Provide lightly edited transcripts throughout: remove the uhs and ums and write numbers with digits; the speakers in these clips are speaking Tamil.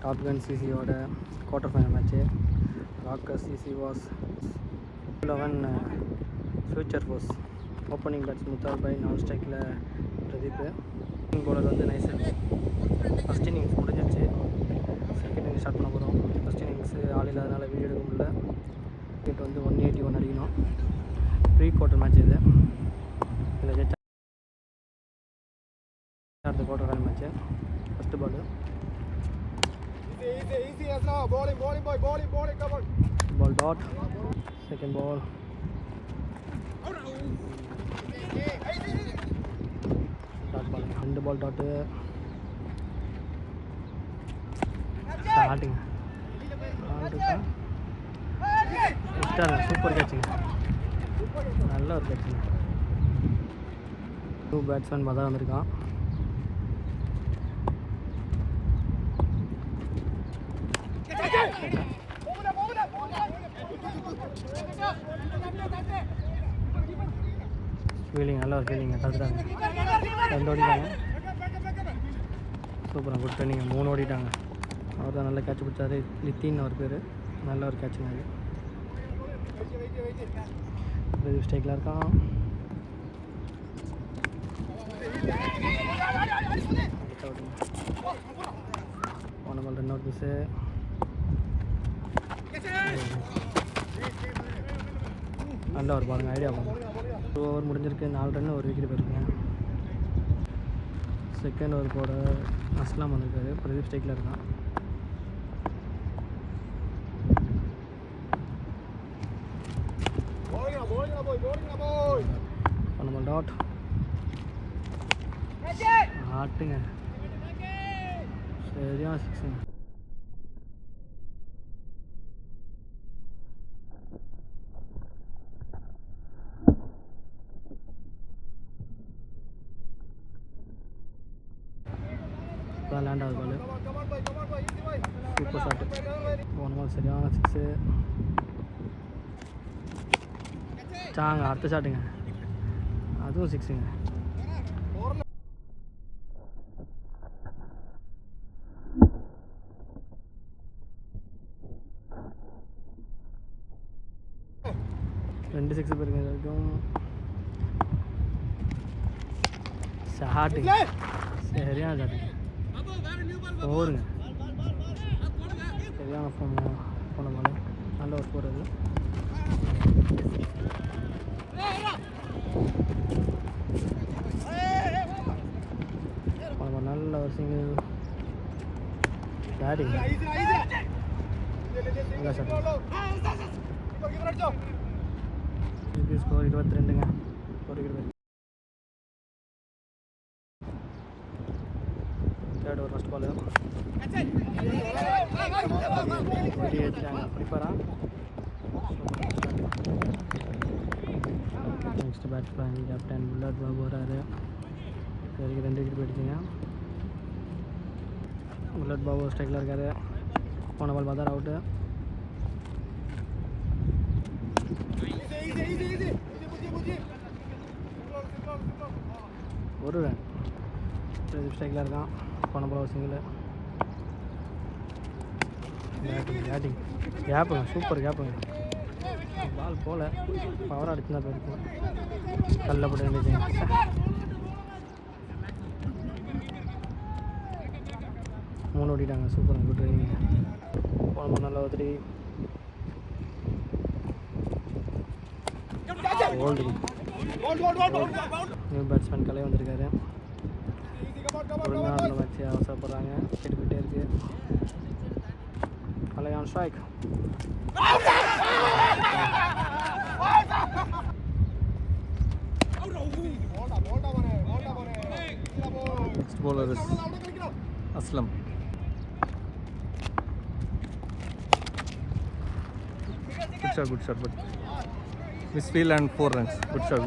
டாப் கன் சிசியோட quarter final match. Rocker CC was 11 Future Force. Opening bats முத்தார் பை, நான் ஸ்ட்ரைக்கில் பிரதீப். பவுலர் வந்து நைஸ். ஃபஸ்ட் இன்னிங்ஸ் முடிஞ்சிருச்சு, செகண்ட் இன்னிங்ஸ் ஸ்டார்ட் பண்ண போகிறோம். ஃபஸ்ட் இன்னிங்ஸ் ஆள் இல்லாதனால வீடியோ எடுக்க முடியல. கிரிக்கெட் வந்து 181 அடிக்கணும். ப்ரீ குவார்ட்டர் மேட்ச் இது. இதில் ஜெயிச்சா அடுத்த குவார்ட்டர் ஃபைனல் மேட்ச்சு. ஃபஸ்ட்டு பால் ball dot, second ball, dot ball, ரெண்டு ball dot, starting super catching, நல்ல ஒரு கேட்சிங்க. டூ பேட்ஸ்மேன் பார்த்தா வந்திருக்கான். ஃபீலிங் நல்ல ஒரு ஃபீலிங்க, தடுத்துட்டாங்க. 2 ஓடிட்டாங்க. சூப்பராக குட் ட்ரைனிங்க. 3 ஓடிட்டாங்க. அவர் தான் நல்ல கேட்ச் பிடிச்சாரு. லித்தின்னு அவர் பேர். நல்ல ஒரு கேட்சுங்க அது. பிரதீப் ஸ்ட்ரைக்கில் இருக்கான். போன பால் 2 அவுட் மிஸ்ஸு. நல்ல ஒரு பாருங்க, ஐடியா பாருங்க. 2 ஓவர் முடிஞ்சிருக்கு, 4 ரன், 1 விக்கெட் போயிருக்குங்க. செகண்ட் ஓவர் போட அஸ்லாம் வந்திருக்காரு. பிரதீப் ஸ்ட்ரைக்கில் இருக்கான். நம்ம டாட் ஆட்டுங்க, சரியான 6. தான் லேண்ட் ஆகுது பால். Super shot. போன பால் சரியான 6. சாங்க அடுத்த ஷாட்டுங்க, அதுவும் 6ங்க. ரெண்டு 6 பேருங்க இது வரைக்கும். ஷாட்டுங்க, சரியான ஷாட்டுங்க. ஓடுங்க, சரியான போன பால். நல்ல ஒரு ஸ்கோர் அது. நல்ல ஒரு சிங்கிள் பேட்டிங். நல்ல ஷாட். ஸ்கோர் 22ங்க. ஒரு wicket. Third over first ball ஏற்றிட்டாங்க. படிப்பாரா? Next batsman captain Bullet Babu வராரு. இதுவரைக்கும் 2 விக்கெட் போயிடுச்சுங்க. புல்லட் பாபு ஸ்ட்ரைக்கில் இருக்காரு. போன பால் பார்த்தா அவுட்டு. ஒரு ரன். ஸ்ட்ரைக்கில் இருக்கான். போன பால் ஒரு சிங்கிள். பேட்டிங் கேப்புங்க, சூப்பர் கேப்புங்க. பால் போல பவராக அடிச்சுதான் போயிருக்கும். கல்ல போட்டு இருந்துச்சுங்க. 3 ஓடிட்டாங்க. Super good training. போன பால் நல்லா ஒருத்தடி ஓல்டு. நியூ பேட்ஸ்மேன் கலை வந்திருக்காரு. ஒரு நாள் வச்சு அவசரப்படுறாங்க. கேட்டு போயிட்டே இருக்கு. Kalai on strike. Next bowler is Aslam. Good shot, but misfield and 4 runs. Good shot.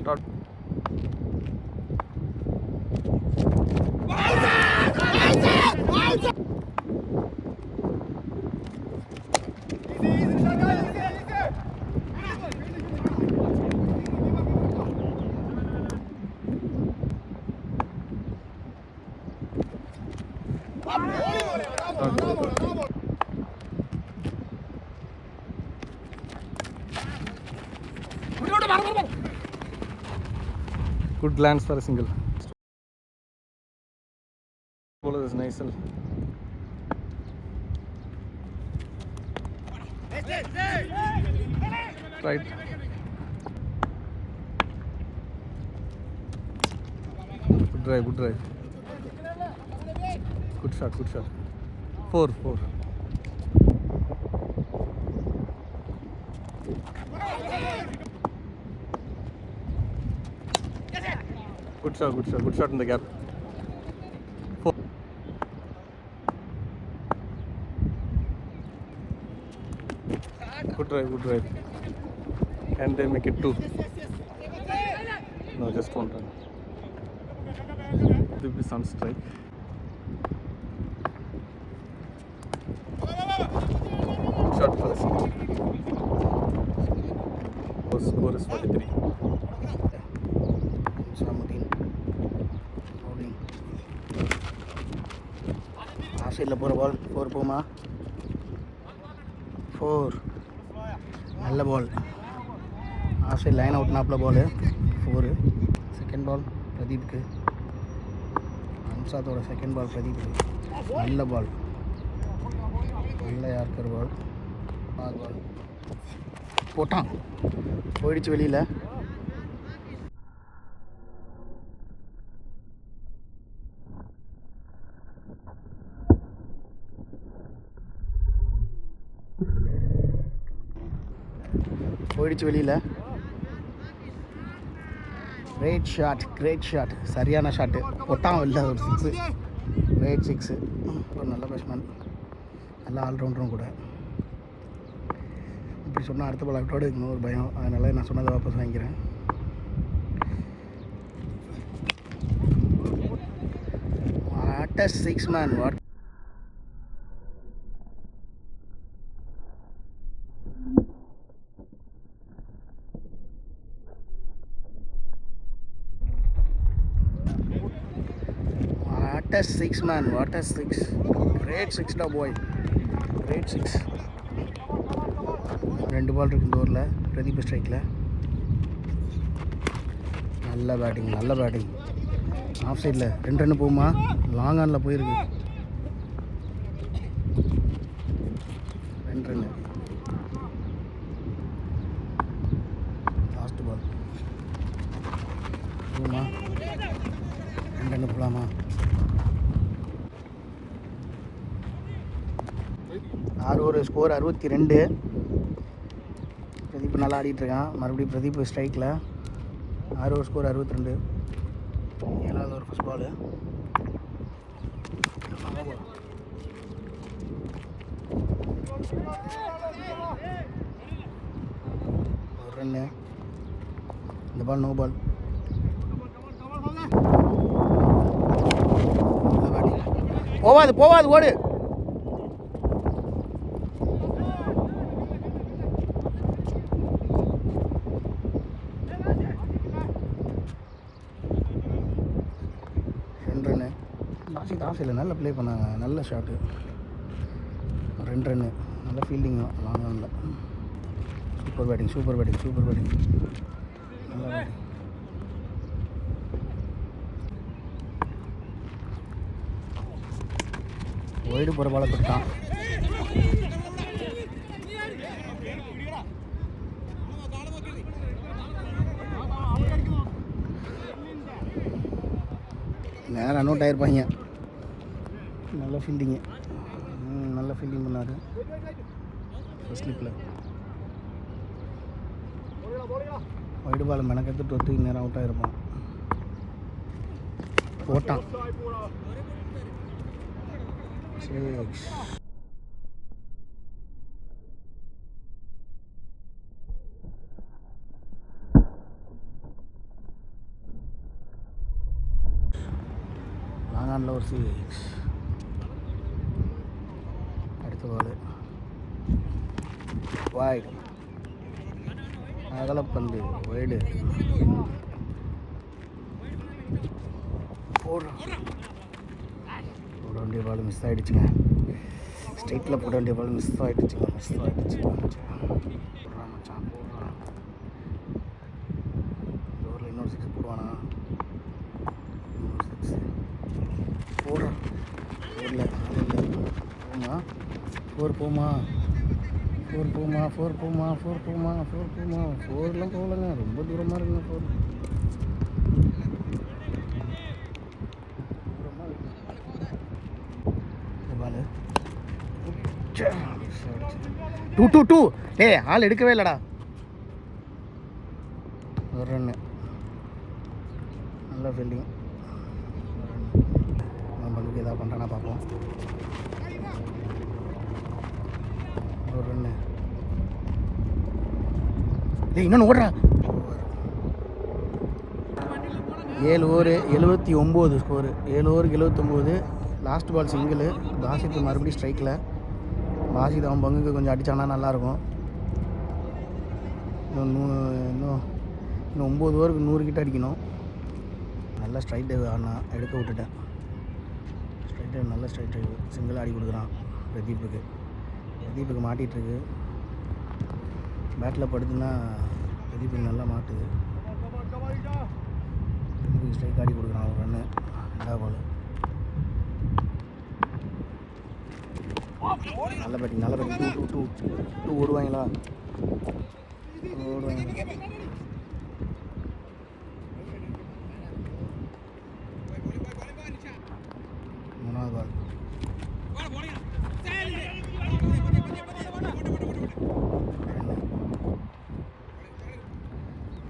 Dot. Good glance for a single. Bowler is nice. Right. Good drive, good drive. Good shot, good shot. 4. Good shot in the gap. 4. Good drive. Can they make it 2? No, just 1 run. This is on strike. Shot for the single. Score is 43. ஆஃப்சைடில் போகிற பால் 4 போமா. 4 நல்ல பால். ஆஃப்சைட் லைன் அவுட் நாப்பில் பால் 4. செகண்ட் பால் பிரதீப்க்கு. அம்சாத்தோட செகண்ட் பால் பிரதீப்க்கு. நல்ல பால், நல்ல யார்கர் பால். பால் போட்டான், போயிடுச்சு வெளியில். கிரேட் ஷாட், சரியான ஷாட்டு. போட்டான் இல்லை, ஒரு 6. கிரேட் 6. ஒரு நல்ல பேட்ஸ்மேன், நல்ல ஆல்ரவுண்டரும் கூட. இப்படி சொன்னால் அடுத்த பால் அவுட்டோடு இருக்கணும் ஒரு பயம். அதனால் நான் சொன்னதை வாபஸ் வாங்கிக்கிறேன். What a 6 man, what a 6 man, what a 6. Great 6 da boy, great 6. 2 பால் இருக்கு இந்த ஓவரில். பிரதீப் ஸ்ட்ரைக்கில். நல்ல பேட்டிங். ஆஃப் சைடில் 2 ரன் போகுமா. லாங் ஆனில் போயிருக்கு. 2 ரன். லாஸ்ட் பால் போகுமா. 2 ரன் போகலாமா. 6 ஓவர் ஸ்கோர் 62. பிரதீப் நல்லா ஆடிட்டுருக்கான். மறுபடியும் பிரதீப் ஸ்ட்ரைக்கில். 6 ஓவர் ஸ்கோர் 62. 7வது ஓவர் ஃபஸ்ட் பால். ஒரு ரன்னு. இந்த பால் நோ பால். போவாது ஓடு. ஆஃப்சைடில் நல்லா ப்ளே பண்ணாங்க. நல்ல ஷாட்டு. 2 ரன்னு. நல்ல ஃபீல்டிங் தான். லாங் ஆனில் சூப்பர் பேட்டிங். நல்ல பேட்டிங். ஒய்டு போகிற பாலை கொடுத்தான். நேரம் ரன் அவுட் ஆகிருப்பாங்க. நல்ல ஃபீல்டிங் பண்ணார் ஸ்லிப்பில். ஒய்டு பால் மெனக்கெடுத்துட்டு ஒத்து நேரம் அவுட் ஆகிருப்பான். போட்டான். 6. லாங் ஆனில் ஒரு 6. அடுத்த பால் வைடு. அகலப்பந்து வைடு. போட வேண்டிய பால் மிஸ் ஆகிடுச்சுங்க. ஸ்ட்ரைட்டில் போட வேண்டிய பால் மிஸ் ஆகிடுச்சுங்க. 4 போமா, 4 போமா, 4 போமா, 4 போமா, 4 போமா. 4லாம் போகலங்க, ரொம்ப தூரமாக இருக்குங்க 4. தூரமாக இருக்கு பால். 2 டேய் ஆள் எடுக்கவே இல்லைடா. ஒரு ரன்னு, நல்ல ஃபீல்டிங். நம்ம பங்குக்கு எதாவது பண்ணுறானா பார்ப்போம். ஒரு ரன்னு. டேய் இன்னொன்று ஓடுறா. 7 ஓவர் 79 ஸ்கோரு. 7 ஓவருக்கு 79. Last ball single. பாசித் மறுபடியும் ஸ்ட்ரைக்கில். பாசித் அவன் பங்குக்கு கொஞ்சம் அடித்தானா நல்லாயிருக்கும். இன்னும் 9 ஓவருக்கு 100 கிட்ட அடிக்கணும். நல்லா ஸ்ட்ரைட் டைவ் ஆடினா, எடுக்க விட்டுட்டேன். ஸ்ட்ரைட் டைவ், நல்ல ஸ்ட்ரைட் டைவ். சிங்கிளாக ஆடி கொடுக்குறான் பிரதீப்புக்கு. பிரதீப்புக்கு மாட்டிகிட்ருக்கு. பேட்டில் படுத்துன்னா பிரதீப்புக்கு நல்லா மாட்டுது. பிரதீப்புக்கு ஸ்ட்ரைக் ஆடி கொடுக்குறான். ஒரு ரன்னு, 2வது பால். நல்ல பேட்டிங், நல்ல பேட்டிங். 2 ஓடுவாங்களா? ஓடுவாங்க. 3வது பால்.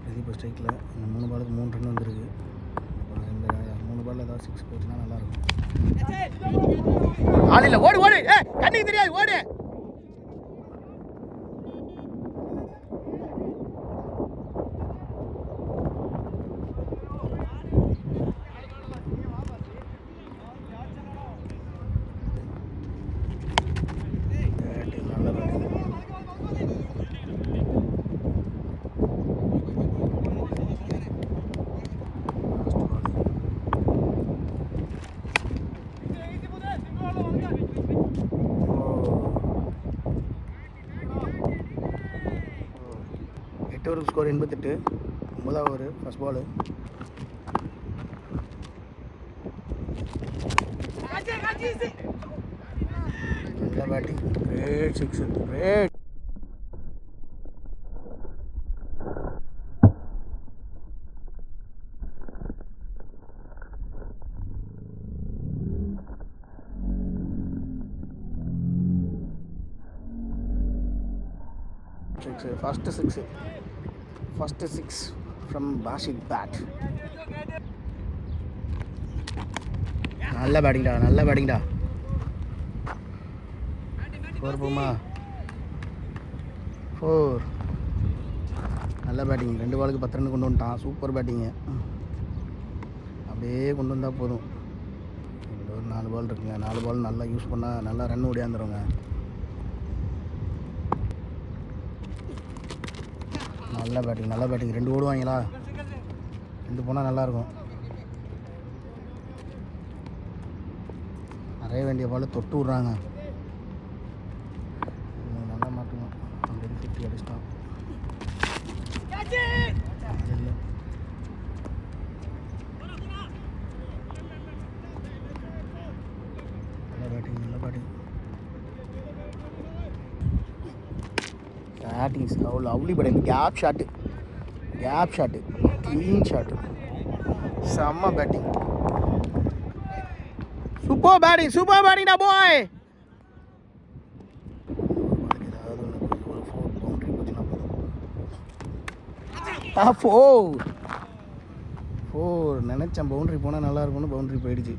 பிரதீப் ஸ்ட்ரைக்கில். இந்த 3 பாலுக்கு 3 ரன் வந்துருக்கு. இந்த 3 பாலில் ஏதாவது 6 போச்சுன்னா நல்லாயிருக்கும். ஆளில்லை, ஓடு ஓடு. கண்ணுக்கு தெரியாது, ஓடு. ஒரு ஸ்கோர் 88. 9வது ஓவர், ஃபர்ஸ்ட் பால். நல்ல batting, great 6, great. First six from Basit bat. நல்ல பேட்டிங்டா, நல்ல பேட்டிங்டா. 4 போமா, 4. நல்ல பேட்டிங். 2 பாலுக்கு 10 ரன் கொண்டு வந்துட்டான். Super batting. அப்படியே கொண்டு வந்தால் போதும். ஒரு 4 பால் இருக்குங்க. 4 பால் நல்லா யூஸ் பண்ணால் நல்லா ரன் ஓடியாந்துருங்க. நல்ல பேட்டிங், நல்ல பேட்டிங். 2 ஓடுவாங்களா? 2 போனால் நல்லாயிருக்கும். நிறைய வேண்டிய பால் தொட்டு விட்றாங்க. நல்லா மாட்டுவோம். 50 அடிச்சிட்டான். இல்லை, நல்ல பேட்டிங், நல்ல பேட்டிங். பேட்டிங்ஸ் அவ்வளோ அவ்வளோ batting. Gap shot, clean shot. செம்ம பேட்டிங். சூப்பர் பேட்டிங்டா பாய். ஏதாவது 4 நினச்சேன். பவுண்ட்ரி போனால் நல்லா இருக்கும்னு பவுண்ட்ரி போயிடுச்சு.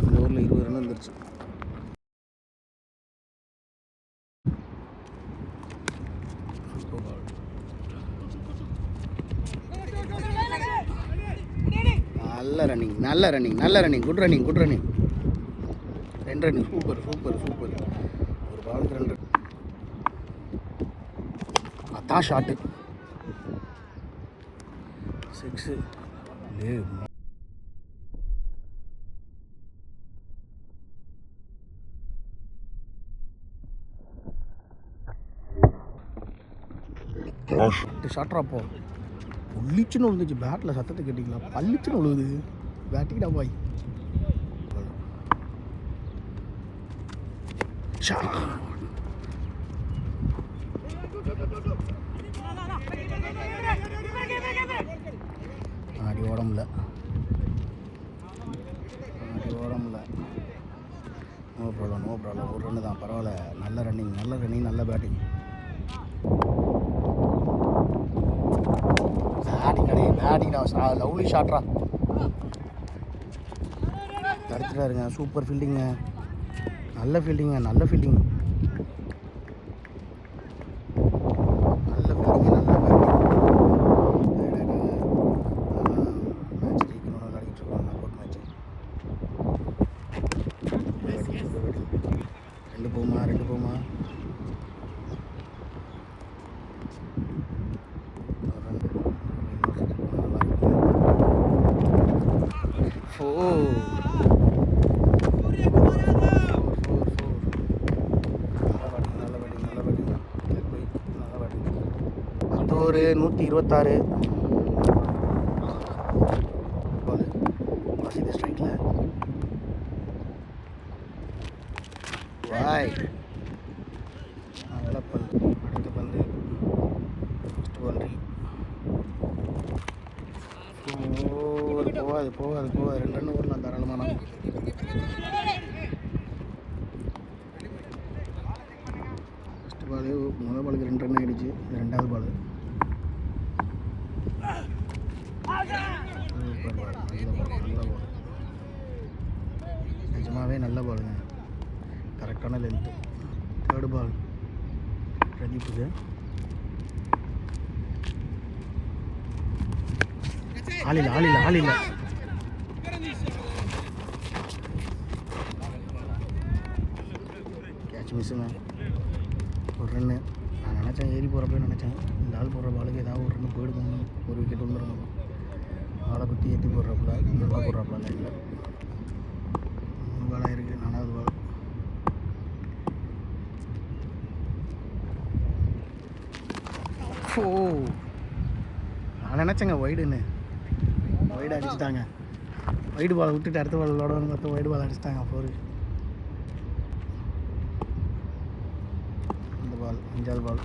இந்த ஊரில் 20 ரன் வந்துருச்சு. நல்ல running. Good running. 2 running. Super. ஒரு பாலுக்கு 2 ரன். அதான் ஷாட்டு. 6. ஷாட்ராப்போ புள்ளிச்சுன்னு விழுந்துச்சு. பேட்டில் சத்தத்தை கேட்டிங்களா? பள்ளிச்சுன்னு விழுகுது. பேட்டிங்கடா பாய். பரவாயில்ல ஒரு ரன்னு தான் பரவாயில்ல. நல்ல ரன்னிங் நல்ல பேட்டிங் தான் லவ்லி ஷாட்ரா தடுத்துட்டாருங்க. சூப்பர் ஃபீல்டிங்க, நல்ல ஃபீல்டிங் நல்ல பேட்டிங். மேட்ச் ஜெயிக்கணும்னு விளையாடிட்டு இருக்கோம். Knock out match. 2 போமா. 126 வாசித ஸ்ட்ரைக்கில் வாய் நல்ல பந்து. அடுத்த பந்து ஃபஸ்ட் பவுண்டரி. போகாது 2 ரன் ஓடலாம் தாராளமான. ஃபஸ்ட்டு பாலு முதல் பாலுக்கு 2 ரன் ஆகிடுச்சு. 2வது பால் சூப்பர் பால், நல்ல பால், நிஜமாகவே நல்ல பாலுங்க, கரெக்டான லென்த்து. 3rd பால் பிரதீப்புக்கு. ஆள் இல்லை. கேட்ச் மிஸ்ஸுங்க, ஒரு ரன்னு. நான் நினச்சேன் ஏறி போகிறப்ப நினச்சேன் இந்த ஆள் போடுற பாலுக்கு ஏதாவது ஒரு ரன்னு போயிடுவோம், ஒரு விக்கெட் வந்துடணும். ஆளை குத்தி ஏற்றி போடுறாப்புல நல்லா போடுறாப்புல இல்லை. 3 பாலாக இருக்குது. 4வது பால் நான் நினச்சேங்க வைடுன்னு. வைடு அடிச்சுட்டாங்க. வைடு பாலை விட்டுட்டு அடுத்த பால் விளாடுவாங்க, மொத்தம் வைடு பால் அடிச்சிட்டாங்க. 4. இந்த பால் 5வது பால்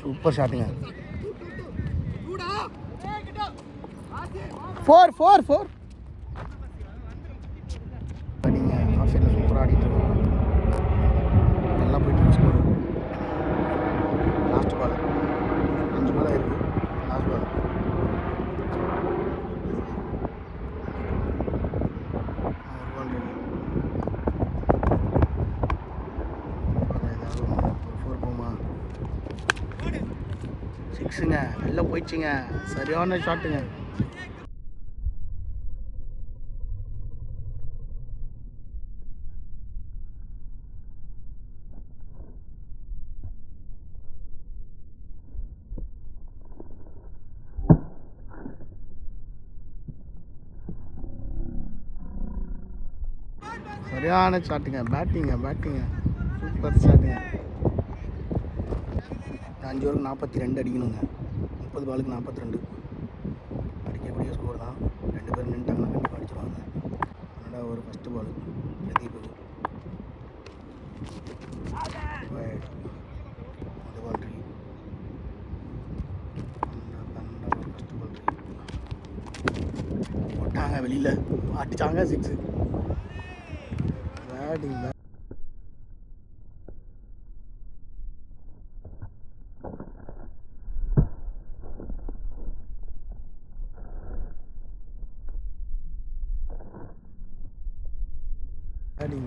சூப்பர் ஷாட்டுங்க. 4 படிங்க. ஆஃப் சைடில் சூப்பராக ஆடிட்டு இருக்கோம். நல்லா போயிட்டு ஸ்கோர். லாஸ்ட் பால் 5 பாலாக இருக்குது. லாஸ்ட் பால் சிக்ஸுங்க. நல்லா போயிடுச்சுங்க, சரியான ஷாட்டுங்க. சரியான ஷாட்டுங்க, பேட்டிங்க சூப்பர் ஷாட்டுங்க. 5 ஓவருக்கு 42 அடிக்கணுங்க. 30 பாலுக்கு 42 அடிக்கக்கூடிய ஸ்கோர் தான். 2 பேர் நின்ட்டாங்கன்னா கண்டிப்பாக அடிச்சிடுவாங்க. 2வது ஓவர் ஃபஸ்ட்டு பால் பிரதீப்புக்கு. அந்த பால் ட்ரீ. 2வது ஓவர் ஃபஸ்ட்டு பால் ட்ரீ போட்டாங்க, வெளியில் அடித்தாங்க 6.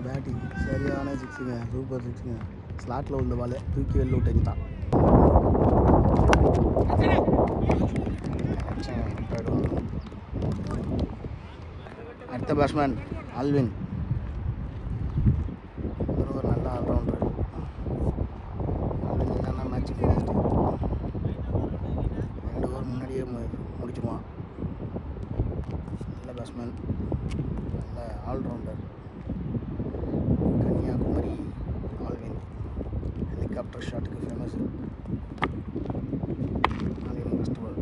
பேட்டிங் சரியான 6ங்க, சூப்பர் 6ங்க. ஸ்லாட்டில் உள்ள பால் தூக்கி வெளில விட்டுட்டான். அடுத்த பேட்ஸ்மேன் ஆல்வின். ஒரு நல்ல ஆல்ரவுண்டர். ஆல்வின் என்னென்ன மேட்ச் 2 ஓவர் முன்னாடியே முடிச்சுடுவான். நல்ல பேட்ஸ்மேன், நல்ல ஆல்ரவுண்டர். கன்னியாகுமரி ஆல்வின் ஹெலிகாப்டர் ஷாட்டுக்கு ஃபேமஸ். ஆல்வின் ஃபஸ்ட் பால்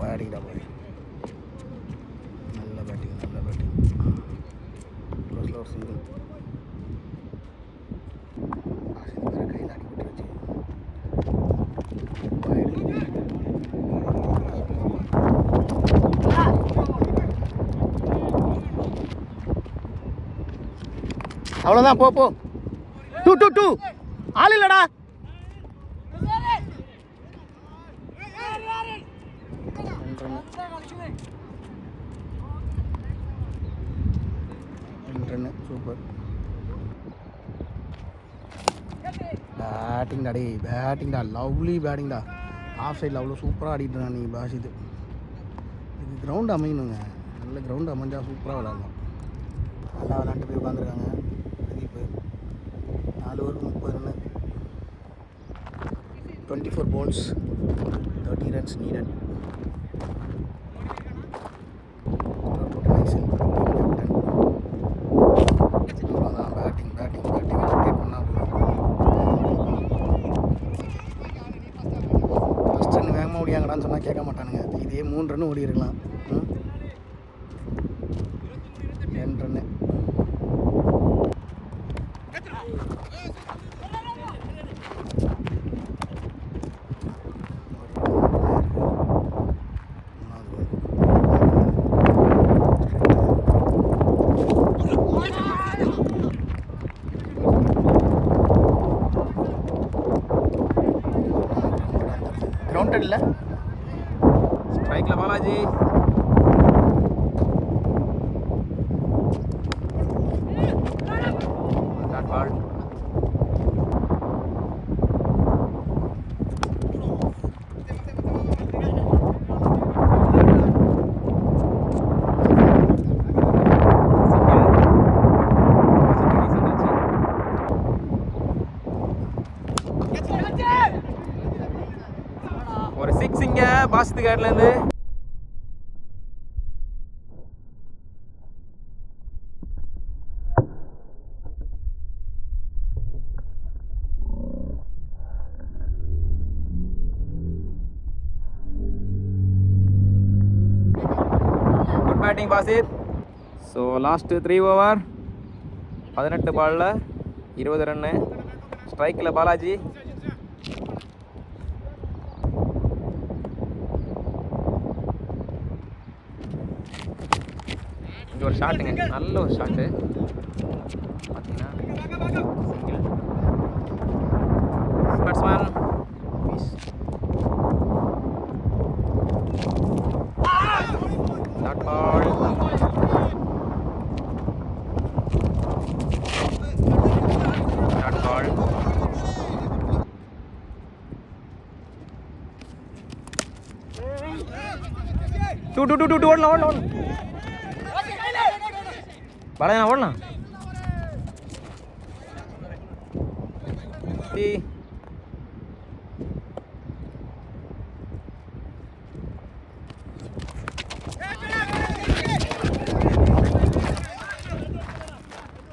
பேட்டிங்டா போய் நல்ல பேட்டிங் க்ளோஸில் ஒரு சிங்கிள். கையில் அடிபட்டுருச்சு. அவ்வளோதான், போ 2 ஆள் இல்லைடா. சூப்பர் பேட்டிங்டா, டே பேட்டிங்டா, லவ்லி பேட்டிங்டா. ஆஃப் சைடில் அவ்வளோ சூப்பராக ஆடிட்டு நீ பாஷிது. இது கிரவுண்டு அமையணுங்க, நல்ல கிரவுண்டு அமைஞ்சால் சூப்பராக விளாட்லாம். நல்லா விளாண்டு போய் உட்காந்துருக்காங்க பிரதீப். 4 ஓவருக்கு 30 ரன்னு, 24 balls, 30 runs needed. ஓடியாங்கடான்னு சொன்னால் கேட்க மாட்டானுங்க. இதே 3 ரன் ஓடி இருக்கலாம். 2 ரன்னு. கிரவுண்டட் இல்லை, ஸ்ட்ரைக்கில் பாலாஜி. Dot ball. ஒரு 6 இங்க பாஸ்து கார்ட்லேருந்து. Good batting Basith. So last 3 over, 18 பாலில் 20 ரன்னு. ஸ்ட்ரைக்கில் பாலாஜி. இங்கே ஒரு ஷாட்டுங்க, நல்ல ஒரு ஷாட்டு. பார்த்தீங்கன்னா single. Batsman dot ball. Dot ball. Two ஓடலாம். பாலாஜி நான் ஓடலாம்.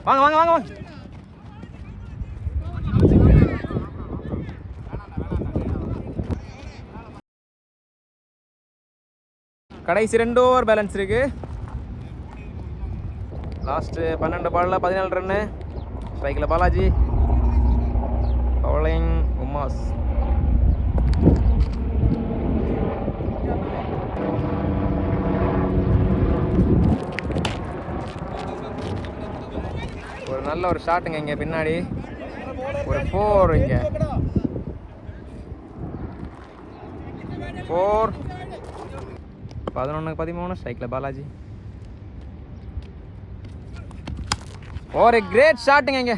வாங்க. கடைசி 2 ஓவர் பேலன்ஸ் இருக்கு. லாஸ்ட்டு 12 பாலில் 14 ரன்னு. ஸ்ட்ரைக்கில் பாலாஜி. பவுலிங் உமாஸ். ஒரு நல்ல ஒரு ஷாட்டுங்க இங்கே பின்னாடி. ஒரு 4 இங்கே. 4. 11-13. ஸ்ட்ரைக்கில் பாலாஜி. ஒரு கிரேட் ஷாட்டுங்க இங்கே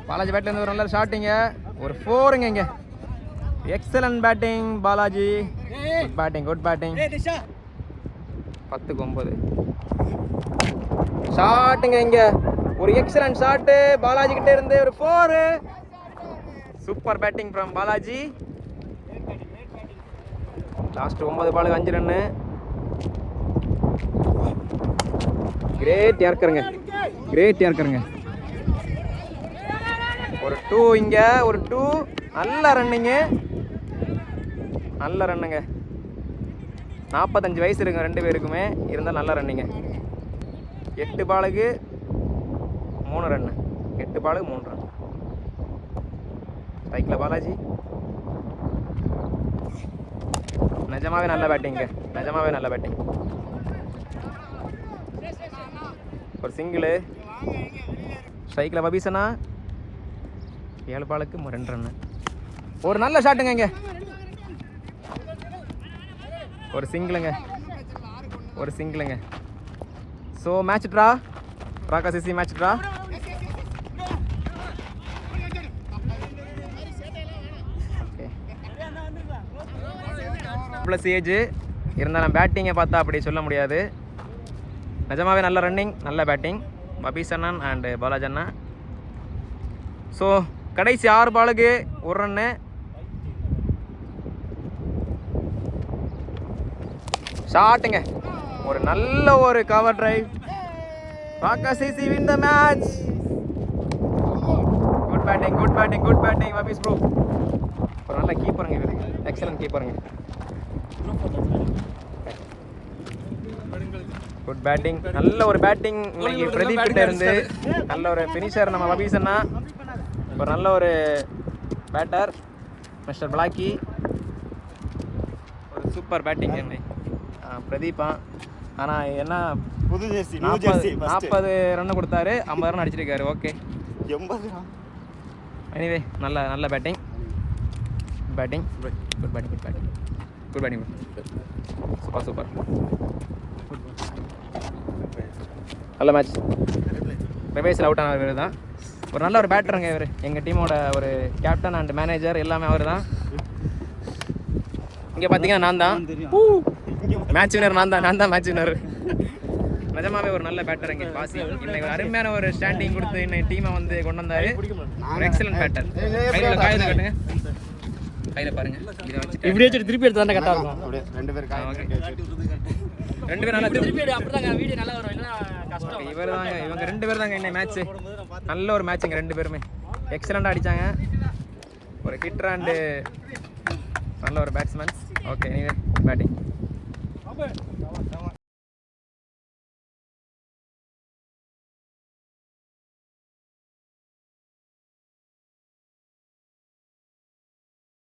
பாலாஜி பேட்லேருந்து. ஒரு நல்ல ஷாட்டுங்க. ஒரு 4ங்க இங்கே. Excellent batting Balaji. Good batting. 10-9 ஷாட்டுங்க இங்கே. ஒரு எக்ஸலன்ட் ஷாட்டு பாலாஜி கிட்டே இருந்து. ஒரு 4. Super batting from Balaji. Last 9 பாலுக்கு 5 ரன்னு. கிரேட் யார்க்கருங்க. ஒரு 2 இங்கே. ஒரு 2. நல்ல ரன்னுங்க. 45 வயசு இருக்குங்க 2 பேருக்குமே. இருந்தால் நல்ல ரன்னிங்க. 8 பாலுக்கு 3 ரன்னு. 8 பாலுக்கு 3 ரன். ஸ்ட்ரைக்கில் பாலாஜி. நிஜமாவே நல்ல பேட்டிங். ஒரு சிங்கிள். ஸ்ட்ரைக்கில் பபீசனா 7 பாலுக்கு 2 ரன்னு. ஒரு நல்ல ஷாட்டுங்க இங்கே, ஒரு சிங்கிளுங்க. So match draw, Rocker CC match draw. Okay plus age இருந்தாலும் பேட்டிங்கை பார்த்தா அப்படி சொல்ல முடியாது. நிஜமாவே நல்ல ரன்னிங், நல்ல பேட்டிங் பபீஸ் அண்ணன் அண்டு பாலாஜி அண்ணா. ஸோ கடைசி 6 பாலுக்கு 1 ரன்னு. ஷாட்டுங்க, ஒரு நல்ல ஒரு cover drive. Rocker CC win the match. Good batting பபீஸ் ப்ரோ. ஒரு நல்ல கீப்பருங்க இவர், எக்ஸலன்ட் கீப்பருங்க. குட் பேட்டிங், நல்ல ஒரு பேட்டிங் இன்னைக்கு பிரதீப் கிட்ட இருந்து. நல்ல ஒரு ஃபினிஷர் நம்ம பபீஸ் அண்ணா. ஒரு நல்ல ஒரு பேட்டர் மிஸ்டர் பிளாக்கி. ஒரு சூப்பர் பேட்டிங் பிரதீப்பா. ஆனால் என்ன 40 ரன் கொடுத்தாரு, 50 ரன் அடிச்சிருக்காரு. ஓகே 80. எனிவே நல்ல பேட்டிங். Good batting super. நல்ல மேட்ச். ரிவைஸில் அவுட் ஆனவர் இவர் தான். ஒரு நல்ல ஒரு பேட்டருங்க இவர். எங்கள் டீமோட ஒரு கேப்டன் அண்ட் மேனேஜர் எல்லாமே அவர் தான். இங்கே பார்த்தீங்கன்னா நான் தான் மேட்ச் வினர். நான் தான் மேட்ச் வினர். நிஜமாவே ஒரு நல்ல பேட்டர் இங்கே பாசி. இன்னைக்கு அருமையான ஒரு ஸ்டாண்டிங் கொடுத்து இன்னைக்கு டீமை வந்து கொண்டு வந்தார். ஒரு எக்ஸலன்ட் பேட்டர். கையில் காட்டுங்க, கையில் பாருங்க. இதை வச்சு இப்படி வச்சுட்டு திருப்பி எடுத்து தானே கரெக்டாக இருக்கும். ரெண்டு பேரும் நல்லா திருப்பி அப்படிதாங்க வீடியோ நல்லா வரும். இல்லைன்னா கஷ்டம். இவங்க 2 பேர் தாங்க இன்னைக்கு மேட்ச்சு. நல்ல ஒரு மேட்சுங்க, 2 பேருமே எக்ஸலண்டாக அடித்தாங்க. ஒரு ஹிட்டர் அண்டு நல்ல ஒரு பேட்ஸ்மேன். Okay anyway batting